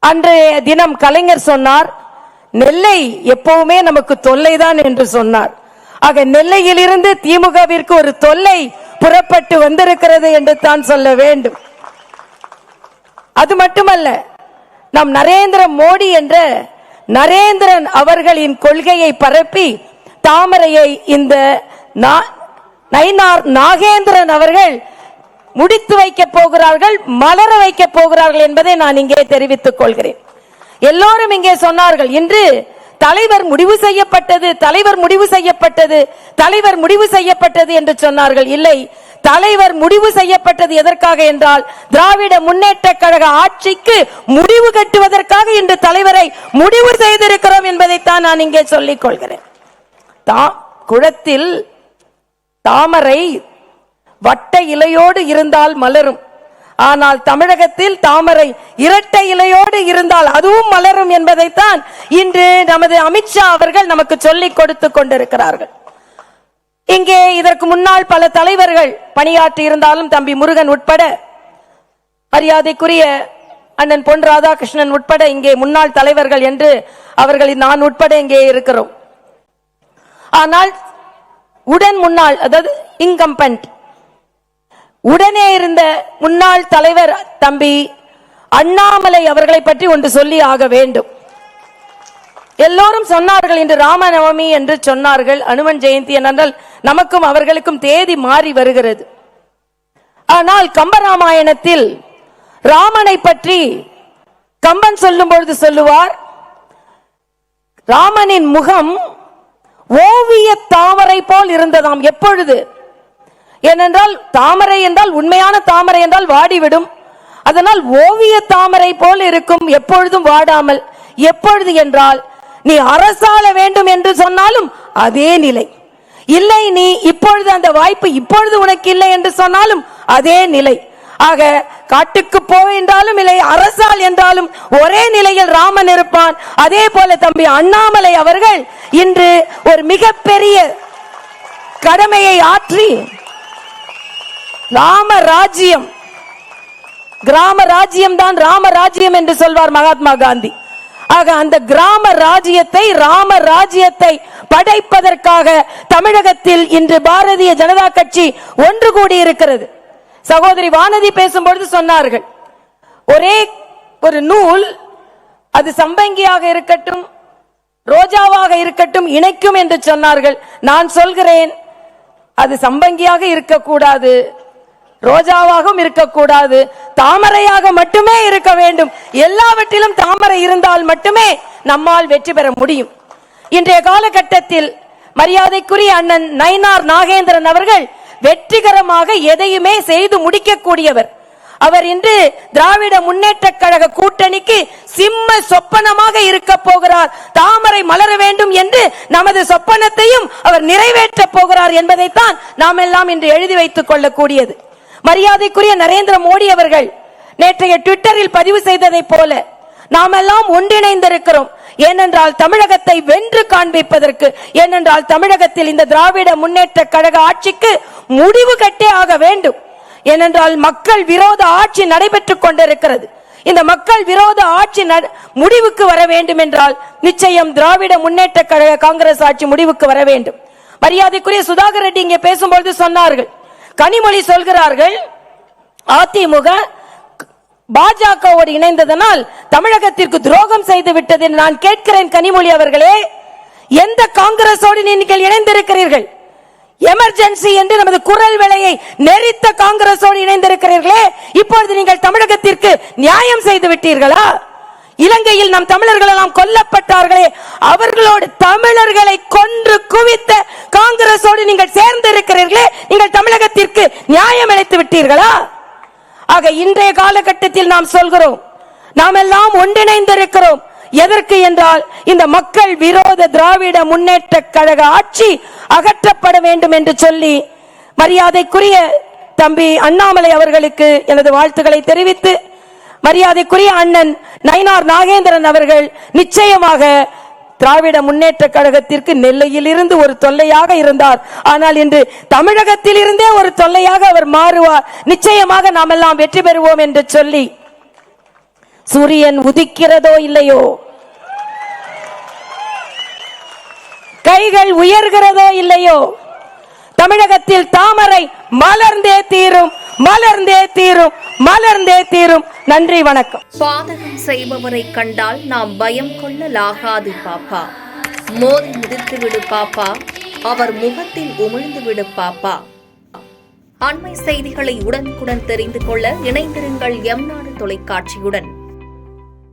அன்றைய தினம் கலைஞர் சொன்னார், நெல்லை எப்பவுமே நமக்கு தொல்லைதான் என்று சொன்னார். ஆக நெல்லையில் இருந்து திமுகவிற்கு ஒரு தொல்லை புறப்பட்டு வந்திருக்கிறது என்று தான் சொல்ல வேண்டும். அது மட்டுமல்ல, நம் நரேந்திர மோடி என்ற நரேந்திரன் அவர்களின் கொள்கையை பரப்பி தாமரையை இந்த நயினார் நாகேந்திரன் அவர்கள் முடித்து வைக்க போகிறார்கள், மலர வைக்க போகிறார்கள் என்பதை நான் இங்கே தெரிவித்துக் கொள்கிறேன். எல்லோரும் இங்கே சொன்னார்கள், இன்று தலைவர் முடிவு செய்யப்பட்டது, தலைவர் முடிவு செய்யப்பட்டது, தலைவர் முடிவு செய்யப்பட்டது என்று சொன்னார்கள். இல்லை, தலைவர் முடிவு செய்யப்பட்டது எதற்காக என்றால் திராவிட முன்னேற்ற கழக ஆட்சிக்கு முடிவு கட்டுவதற்காக இன்று தலைவரை முடிவு செய்திருக்கிறோம் என்பதைத்தான் நான் இங்கே சொல்லிக் கொள்கிறேன். குளத்தில் தாமரை வட்ட இலையோடு இருந்தால் மலரும், ஆனால் தமிழகத்தில் தாமரை இரட்டை இலையோடு இருந்தால் அதுவும் மலரும் என்பதைத்தான் இன்று நமது அமித்ஷா அவர்கள் நமக்கு சொல்லிக் கொடுத்து கொண்டிருக்கிறார்கள். இங்கே இதற்கு முன்னால் பல தலைவர்கள் பணியாற்றி இருந்தாலும் தம்பி முருகன் உட்பட, மரியாதைக்குரிய அண்ணன் பொன் ராதாகிருஷ்ணன் உட்பட இங்கே முன்னாள் தலைவர்கள் என்று அவர்களின் நான் உட்பட இங்கே இருக்கிறோம். ஆனால் முன்னாள், அதாவது இன்கம்பென்ட் உடனே இருந்த முன்னாள் தலைவர் தம்பி அண்ணாமலை அவர்களை பற்றி ஒன்று சொல்லி ஆக வேண்டும். எல்லோரும் சொன்னார்கள், இன்று ராமநவமி என்று சொன்னார்கள், அனுமன் ஜெயந்தி என்றால் நமக்கும் அவர்களுக்கும் தேதி மாறி வருகிறது. ஆனால் கம்பராமாயணத்தில் ராமனை பற்றி கம்பன் சொல்லும் பொழுது சொல்லுவார், ராமனின் முகம் ஓவிய தாமரை போல் இருந்ததாம். எப்பொழுது? ஏனென்றால் தாமரை என்றால், உண்மையான தாமரை என்றால் வாடிவிடும், அதனால் ஓவிய தாமரை போல் இருக்கும், எப்பொழுதும் வாடாமல். எப்பொழுது என்றால் நீ அரசாள வேண்டும் என்று சொன்னாலும் அதே நிலை இல்லை, நீ இப்பொழுது அந்த வாய்ப்பு இப்பொழுது உனக்கு இல்லை என்று சொன்னாலும் அதே நிலை. ஆக காட்டுக்கு போவென்றாலும் இல்லை, அரசால் என்றாலும் ஒரே நிலையில் ராமன் இருப்பான். அதே போல தம்பி அண்ணாமலை அவர்கள் இன்று ஒரு மிகப்பெரிய கடமையை ஆற்றி ராமராஜ்யம், கிராம ராஜ்யம் தான் ராமராஜ்யம் என்று சொல்வார் மகாத்மா காந்தி. ஆக அந்த கிராம ராஜ்யத்தை, ராம ராஜ்யத்தை படைப்பதற்காக தமிழகத்தில் இன்று பாரதிய ஜனதா கட்சி ஒன்று கூடி இருக்கிறது. சகோதரி வானதி பேசும்பொழுது சொன்னார்கள், ஒரே ஒரு நூல் அது சம்பங்கியாக இருக்கட்டும் ரோஜாவாக இருக்கட்டும் இணைக்கும் என்று சொன்னார்கள். நான் சொல்கிறேன், அது சம்பங்கியாக இருக்கக்கூடாது, ரோஜாவாகவும் இருக்கக்கூடாது, தாமரையாக மட்டுமே இருக்க வேண்டும். எல்லாவற்றிலும் தாமரை இருந்தால் மட்டுமே நம்மால் வெற்றி பெற முடியும். இன்றைய காலகட்டத்தில் மரியாதைக்குரிய அண்ணன் நயினார் நாகேந்திரன் அவர்கள் வெற்றிகரமாக எதையுமே செய்து முடிக்கக்கூடியவர். அவர் இன்று திராவிட முன்னேற்ற கழக கூட்டணிக்கு சிம்ம சொப்பனமாக இருக்க போகிறார். தாமரை மலர வேண்டும் என்று நமது சொப்பனத்தையும் அவர் நிறைவேற்ற போகிறார் என்பதைத்தான் நாம் எல்லாம் இன்று எழுதி வைத்துக் கொள்ளக்கூடியது. மரியாதைக்குரிய நரேந்திர மோடி அவர்கள் நேற்றைய ட்விட்டரில் பதிவு செய்ததை போல நாம் எல்லாம் ஒன்றிணைந்திருக்கிறோம். ஏனென்றால் தமிழகத்தை வென்று காண்பிப்பதற்கு, ஏனென்றால் தமிழகத்தில் இந்த திராவிட முன்னேற்ற கழக ஆட்சிக்கு முடிவு கட்டே ஆக வேண்டும். ஏனென்றால் மக்கள் விரோத ஆட்சி நடைபெற்றுக் கொண்டிருக்கிறது. இந்த மக்கள் விரோத ஆட்சி முடிவுக்கு வர வேண்டும் என்றால் நிச்சயம் திராவிட முன்னேற்ற கழக காங்கிரஸ் ஆட்சி முடிவுக்கு வர வேண்டும். மரியாதைக்குரிய சுதாகர் ரெட்டி இங்கே பேசும்பொழுது சொன்னார்கள், கனிமொழி சொல்கிறார்கள் அதிமுக பாஜகவோடு இணைந்ததனால் தமிழகத்திற்கு துரோகம் செய்து விட்டது. நான் கேட்கிறேன், கனிமொழி அவர்களே, எந்த காங்கிரஸோடு நீங்கள் இணைந்திருக்கிறீர்கள்? எமர்ஜென்சி என்று நமது குரல் விலையை நெறித்த காங்கிரஸோடு இணைந்திருக்கிறீர்களே, இப்பொழுது நீங்கள் தமிழகத்திற்கு நியாயம் செய்து விட்டீர்களா? இலங்கையில் நம் தமிழர்கள் எல்லாம் கொல்லப்பட்டார்களே, அவர்களோடு தமிழர்களை கொன்று குவித்த காங்கிரஸோடு நீங்கள் சேர்ந்து இருக்கிறீர்களே, நீங்கள் தமிழகத்திற்கு நியாயம் அளித்து விட்டீர்களா? ஆக இன்றைய காலகட்டத்தில் நாம் சொல்கிறோம், நாம் எல்லாம் ஒன்றிணைந்திருக்கிறோம். எதற்கு என்றால் இந்த மக்கள் விரோத திராவிட முன்னேற்ற கழக ஆட்சி அகற்றப்பட வேண்டும் என்று சொல்லி மரியாதைக்குரிய தம்பி அண்ணாமலை அவர்களுக்கு எனது வாழ்த்துக்களை தெரிவித்து, மரியாதைக்குரிய அண்ணன் நயினார் நாகேந்திரன் அவர்கள் நிச்சயமாக திராவிட முன்னேற்ற கழகத்திற்கு நெல்லையில் இருந்து ஒரு தொல்லையாக இருந்தார். ஆனால் இன்று தமிழகத்தில் இருந்தே ஒரு தொல்லையாக அவர் மாறுவார். நிச்சயமாக நாம் எல்லாம் வெற்றி பெறுவோம் என்று சொல்லி சூரியன் உதிக்கிறதோ இல்லையோ, கைகள் உயர்கிறதோ இல்லையோ, தமிழகத்தில் தாமரை மலர்ந்தே தீரும், மலர்ந்தே தீரும், மலர்ந்தே தீரும். நன்றி, வணக்கம். பாதகம் செய்பவரை கண்டால் நாம் பயம் கொள்ளலாகாது பாப்பா. மோதி மிதித்து விடு பாப்பா, அவர் முகத்தில் உமிழ்ந்து விடு பாப்பா. அண்மை செய்திகளை உடனுக்குடன் தெரிந்து கொள்ள இணைந்திருங்கள் எம் நாடு தொலைக்காட்சியுடன்.